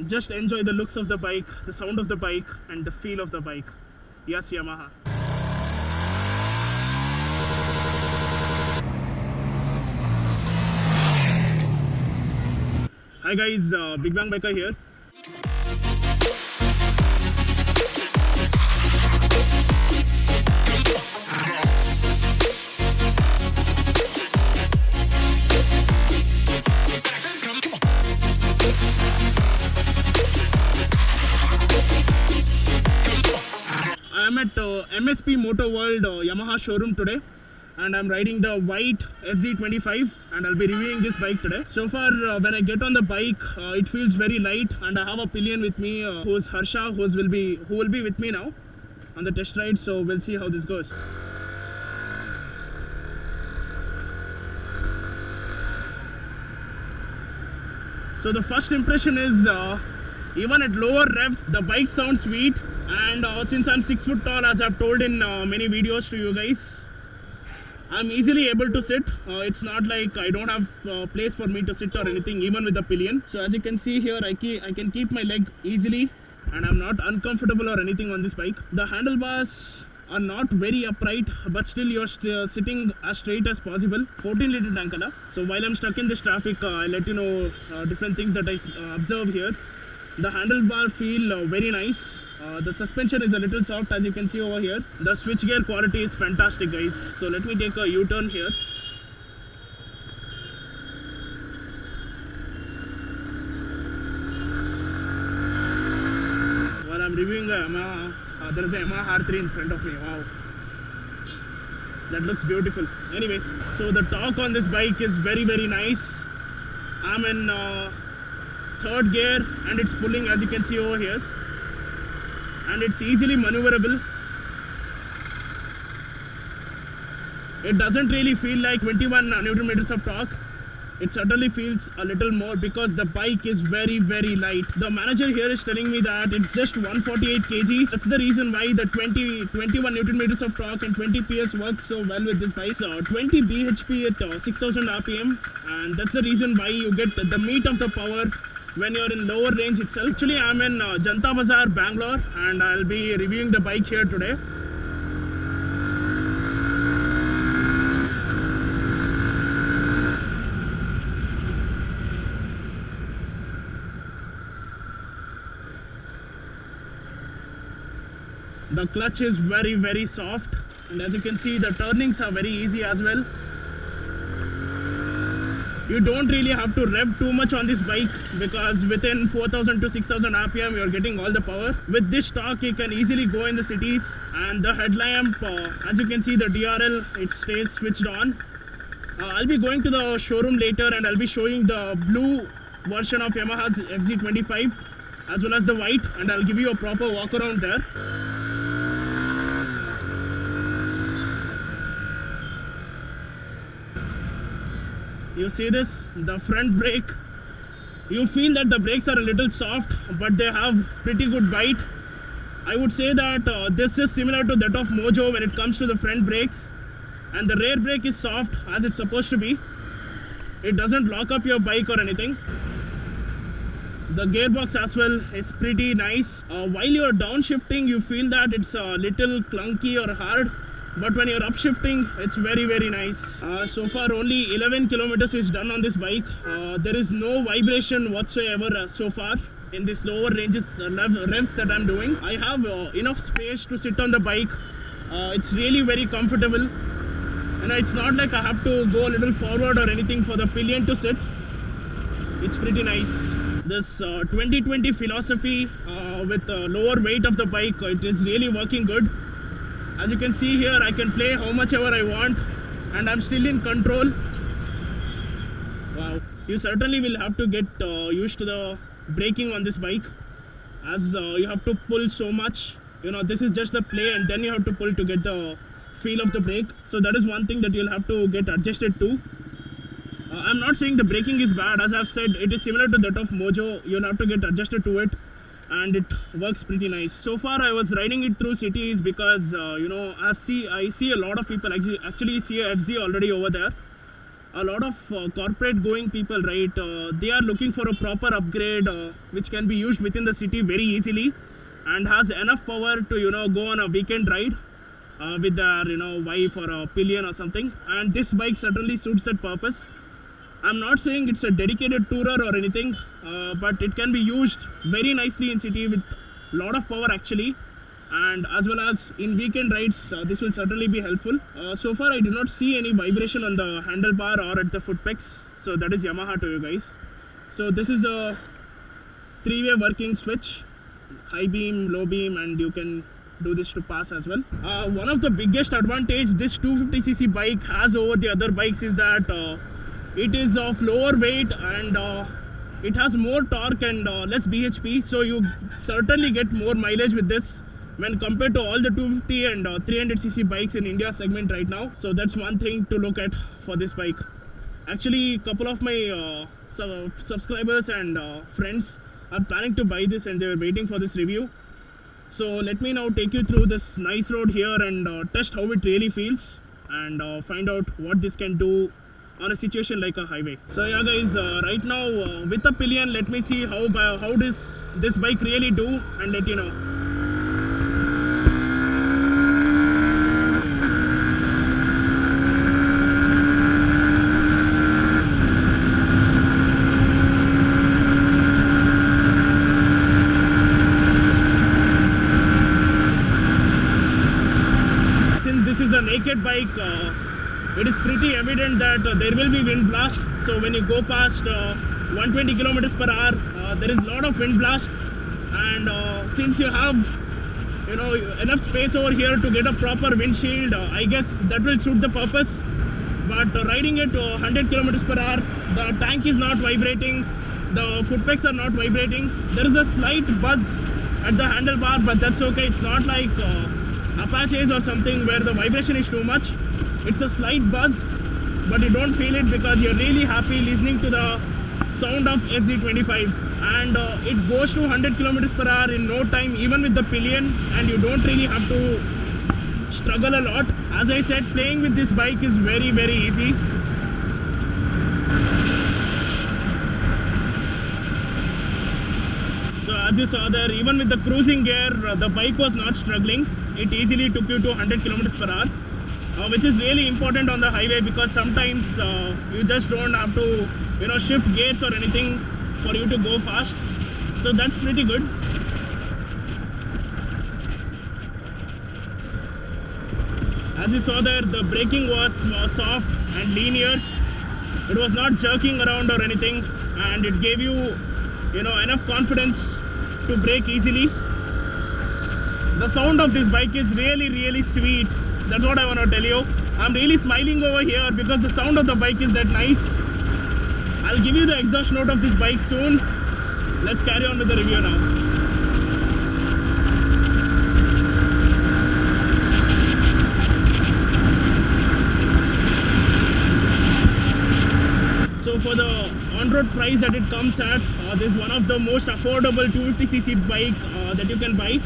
just enjoy the looks of the bike, the sound of the bike, and the feel of the bike. Yes, Yamaha. Hi guys, Big Bang Biker here. I am at MSP Motor World Yamaha showroom today, and I'm riding the white FZ25, and I'll be reviewing this bike today. So far, when I get on the bike, it feels very light, and I have a pillion with me, who's Harsha, who will be with me now on the test ride. So we'll see how this goes. So the first impression is, even at lower revs, the bike sounds sweet, and since I'm 6 foot tall, as I've told in many videos to you guys, I'm easily able to sit. It's not like I don't have place for me to sit or anything, even with the pillion. So as you can see here, I can keep my leg easily, and I'm not uncomfortable or anything on this bike. The handlebars are not very upright, but still you're sitting as straight as possible. 14 liter tank ala. So while I'm stuck in this traffic, I'll let you know different things that I observe here. The handlebar feel very nice. The suspension is a little soft, as you can see over here. The switchgear quality is fantastic, guys. So let me take a U-turn here. While I'm reviewing the Yamaha, there is a Yamaha R3 in front of me. Wow, that looks beautiful. Anyways, so the torque on this bike is very nice. I'm in third gear, and it's pulling, as you can see over here, and it's easily maneuverable. It doesn't really feel like 21 Newton meters of torque. It certainly feels a little more because the bike is very light. The manager here is telling me that it's just 148 kgs. That's the reason why the 21 Newton meters of torque and 20 PS works so well with this bike. So 20 bhp at 6000 rpm, and that's the reason why you get the meat of the power when you're in lower range itself. Actually, I'm in Janta Bazaar, Bangalore, and I'll be reviewing the bike here today. The clutch is very soft, and as you can see, the turnings are very easy as well. You don't really have to rev too much on this bike because within 4000 to 6000 rpm you're getting all the power. With this torque you can easily go in the cities, and the headlamp, as you can see, the DRL, it stays switched on. I'll be going to the showroom later, and I'll be showing the blue version of Yamaha's FZ25 as well as the white, and I'll give you a proper walk around there. You see this, the front brake, you feel that the brakes are a little soft, but they have pretty good bite. I would say that this is similar to that of Mojo when it comes to the front brakes, and the rear brake is soft as it's supposed to be. It doesn't lock up your bike or anything. The gearbox as well is pretty nice. While you're downshifting, you feel that it's a little clunky or hard, but when you're upshifting, it's very nice. So far only 11 kilometers is done on this bike. There is no vibration whatsoever so far in this lower ranges revs that I'm doing. I have enough space to sit on the bike. It's really very comfortable, and it's not like I have to go a little forward or anything for the pillion to sit. It's pretty nice. This 2020 philosophy with the lower weight of the bike, it is really working good. As you can see here, I can play how much ever I want, and I'm still in control. Wow, you certainly will have to get used to the braking on this bike, as you have to pull so much. You know, this is just the play, and then you have to pull to get the feel of the brake. So that is one thing that you'll have to get adjusted to. I'm not saying the braking is bad. As I've said, it is similar to that of Mojo. You'll have to get adjusted to it, and it works pretty nice. So far I was riding it through cities because you know, I see a lot of people actually see a FZ already over there, a lot of corporate going people, right, they are looking for a proper upgrade which can be used within the city very easily and has enough power to, you know, go on a weekend ride with their, you know, wife or a pillion or something. And this bike certainly suits that purpose. I'm not saying it's a dedicated tourer or anything, but it can be used very nicely in city with a lot of power actually, and as well as in weekend rides this will certainly be helpful. So far I do not see any vibration on the handlebar or at the foot pegs, so that is Yamaha to you guys. So this is a 3-way working switch, high beam, low beam, and you can do this to pass as well. One of the biggest advantage this 250cc bike has over the other bikes is that it is of lower weight and it has more torque and less bhp, so you certainly get more mileage with this when compared to all the 250 and 300cc bikes in India segment right now. So that's one thing to look at for this bike. Actually, a couple of my subscribers and friends are planning to buy this and they were waiting for this review. So let me now take you through this nice road here and test how it really feels and find out what this can do on a situation like a highway. So yeah guys, right now with a pillion, let me see how this bike really do and let you know. Since this is a naked bike, it is pretty evident that there will be wind blast. So when you go past 120 kilometers per hour, there is a lot of wind blast, and since you have, you know, enough space over here to get a proper windshield, I guess that will suit the purpose. But riding it 100 kilometers per hour, the tank is not vibrating, the foot pegs are not vibrating. There is a slight buzz at the handlebar, but that's okay. It's not like Apaches or something where the vibration is too much. It's a slight buzz, but you don't feel it because you're really happy listening to the sound of FZ25, and it goes to 100 kilometers per hour in no time, even with the pillion, and you don't really have to struggle a lot. As I said, playing with this bike is very, very easy. So as you saw there, even with the cruising gear, the bike was not struggling. It easily took you to 100 kilometers per hour. Which is really important on the highway because sometimes you just don't have to, you know, shift gears or anything for you to go fast. So that's pretty good. As you saw there, the braking was soft and linear. It was not jerking around or anything, and it gave you, you know, enough confidence to brake easily. The sound of this bike is really, really sweet. That's what I want to tell you. I'm really smiling over here because the sound of the bike is that nice. I'll give you the exhaust note of this bike soon. Let's carry on with the review now. So for the on-road price that it comes at, this is one of the most affordable 250cc bike that you can buy.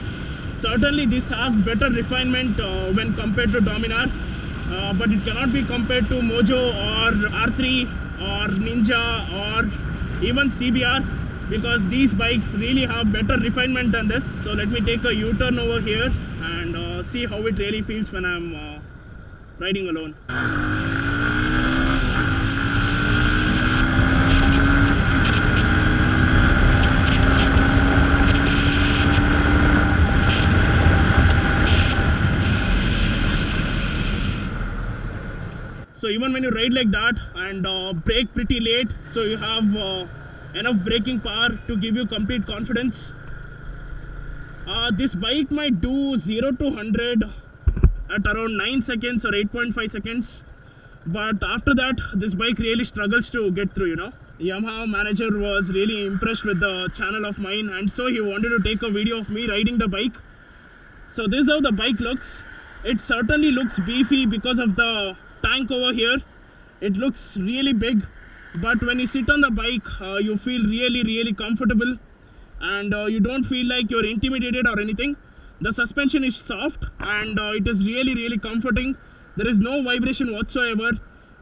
Certainly this has better refinement when compared to Dominar, but it cannot be compared to Mojo or R3 or Ninja or even CBR, because these bikes really have better refinement than this. So let me take a U-turn over here and see how it really feels when I'm riding alone. So even when you ride like that and brake pretty late, so you have enough braking power to give you complete confidence. This bike might do 0 to 100 at around 9 seconds or 8.5 seconds, but after that this bike really struggles to get through, you know. Yamaha manager was really impressed with the channel of mine, and so he wanted to take a video of me riding the bike. So this is how the bike looks. It certainly looks beefy because of the tank over here. It looks really big, but when you sit on the bike you feel really, really comfortable, and you don't feel like you're intimidated or anything. The suspension is soft and it is really, really comforting. There is no vibration whatsoever,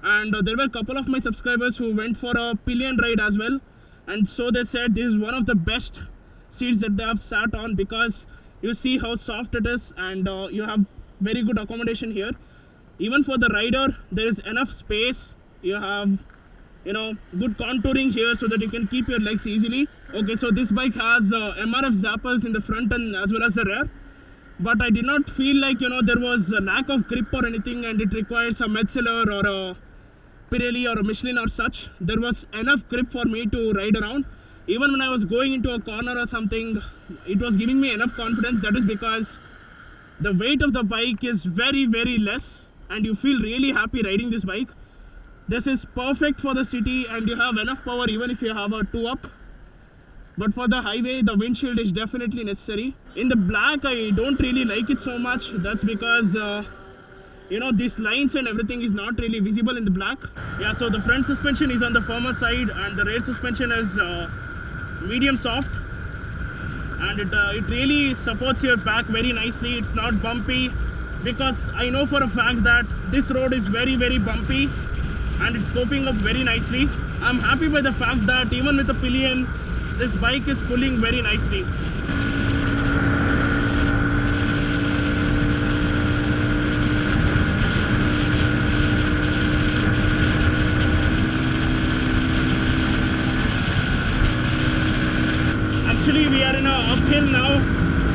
and there were a couple of my subscribers who went for a pillion ride as well, and so they said this is one of the best seats that they have sat on, because you see how soft it is, and you have very good accommodation here. Even for the rider, there is enough space. You have, you know, good contouring here so that you can keep your legs easily. Okay, so this bike has MRF zappers in the front and as well as the rear, but I did not feel like, you know, there was a lack of grip or anything and it requires a Metzeler or a Pirelli or a Michelin or such. There was enough grip for me to ride around. Even when I was going into a corner or something, it was giving me enough confidence. That is because the weight of the bike is very, very less, and you feel really happy riding this bike. This is perfect for the city, and you have enough power even if you have a 2-up. But for the highway, the windshield is definitely necessary. In the black, I don't really like it so much. That's because you know, these lines and everything is not really visible in the black. Yeah, so the front suspension is on the firmer side, and the rear suspension is medium soft, and it really supports your back very nicely. It's not bumpy, because I know for a fact that this road is very, very bumpy, and it's coping up very nicely. I'm happy by the fact that even with the pillion, this bike is pulling very nicely. Actually, we are in a uphill now,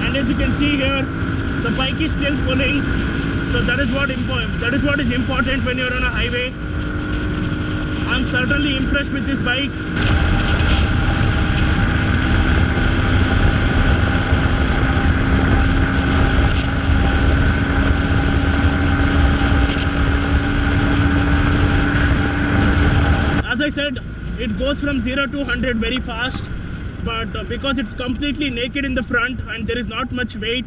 and as you can see here, the bike is still pulling. So that is what is important when you're on a highway. I'm certainly impressed with this bike. As I said, it goes from 0 to 100 very fast, but because it's completely naked in the front and there is not much weight,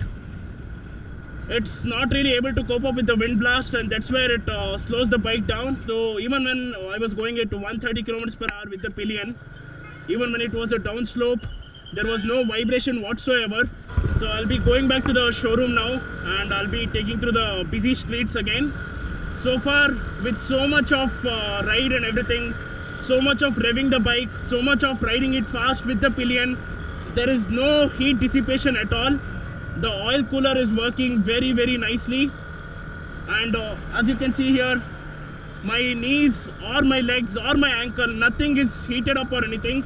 it's not really able to cope up with the wind blast, and that's where it slows the bike down. So even when I was going at 130 kilometers per hour with the pillion, even when it was a downslope, there was no vibration whatsoever. So I'll be going back to the showroom now, and I'll be taking through the busy streets again. So far, with so much of ride and everything, so much of revving the bike, so much of riding it fast with the pillion, there is no heat dissipation at all. The oil cooler is working very, very nicely, and as you can see here, my knees or my legs or my ankle, nothing is heated up or anything.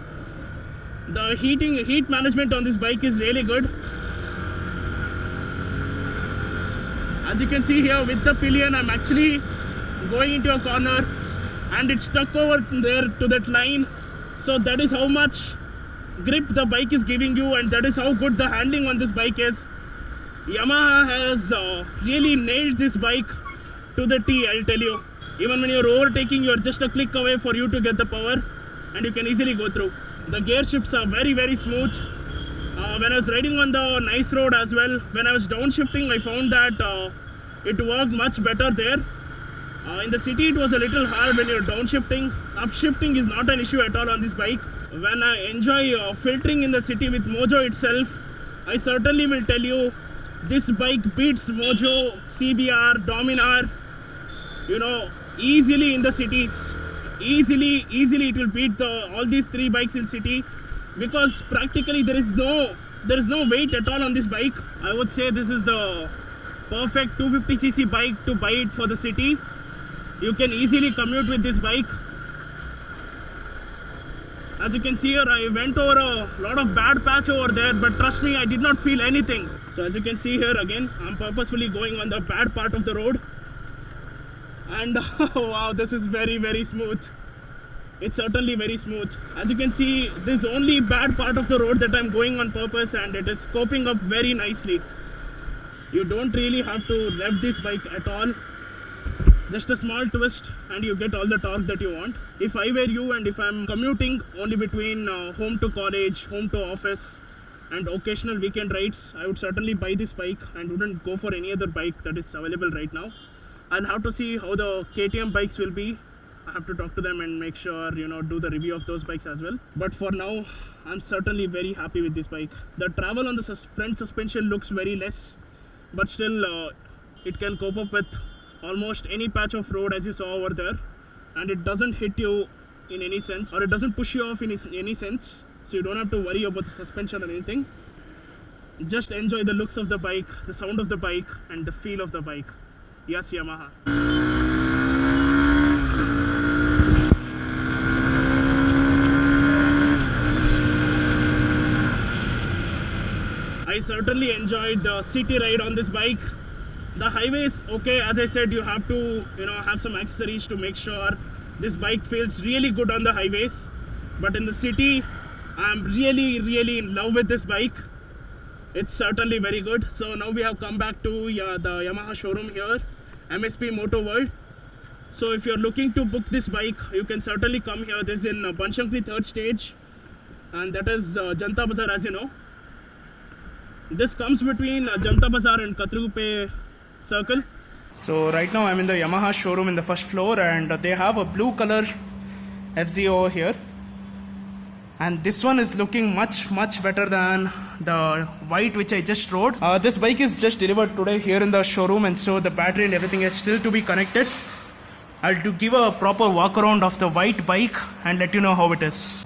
The heat management on this bike is really good. As you can see here, with the pillion, I'm actually going into a corner and it's stuck over there to that line. So that is how much grip the bike is giving you, and that is how good the handling on this bike is. Yamaha has really nailed this bike to the T, I'll tell you. Even when you're overtaking, you're just a click away for you to get the power, and you can easily go through. The gear shifts are very, very smooth. When I was riding on the nice road as well, when I was downshifting, I found that it worked much better there. In the city, it was a little hard when you're downshifting. Upshifting is not an issue at all on this bike. When I enjoy filtering in the city with Mojo itself, I certainly will tell you, this bike beats Mojo, CBR, Dominar, you know, easily in the cities. Easily it will beat all these three bikes in city, because practically there is no weight at all on this bike. I would say this is the perfect 250cc bike to buy it for the city. You can easily commute with this bike. As you can see here, I went over a lot of bad patch over there, but trust me, I did not feel anything. So as you can see here again, I'm purposefully going on the bad part of the road, and wow, this is very, very smooth. It's certainly very smooth. As you can see, this is only bad part of the road that I'm going on purpose, and it is coping up very nicely. You don't really have to rev this bike at all. Just a small twist and you get all the torque that you want. If I were you, and if I'm commuting only between home to college, home to office, and occasional weekend rides, I would certainly buy this bike and wouldn't go for any other bike that is available right now. I'll have to see how the KTM bikes will be. I have to talk to them and make sure, you know, do the review of those bikes as well. But for now, I'm certainly very happy with this bike. The travel on the front suspension looks very less, but still it can cope up with almost any patch of road, as you saw over there. and it doesn't hit you in any sense, or it doesn't push you off in any sense, so you don't have to worry about the suspension or anything. Just enjoy the looks of the bike, the sound of the bike, and the feel of the bike. Yes, Yamaha. I certainly enjoyed the city ride on this bike. The highways, okay, as I said, you have to have some accessories to make sure this bike feels really good on the highways, but in the city I'm really in love with this bike. It's certainly very good. So now we have come back to the Yamaha showroom here, MSP Moto World. So if you're looking to book this bike, you can certainly come here. This is in Banshankari 3rd stage, and that is Janta Bazaar, as you know. This comes between Janta Bazaar and Katrigupe Circle. So right now I'm in the Yamaha showroom in the first floor, and they have a blue color FZ over here, and this one is looking much better than the white which I just rode. This bike is just delivered today here in the showroom, and so the battery and everything is still to be connected. I'll give a proper walk around of the white bike and let you know how it is.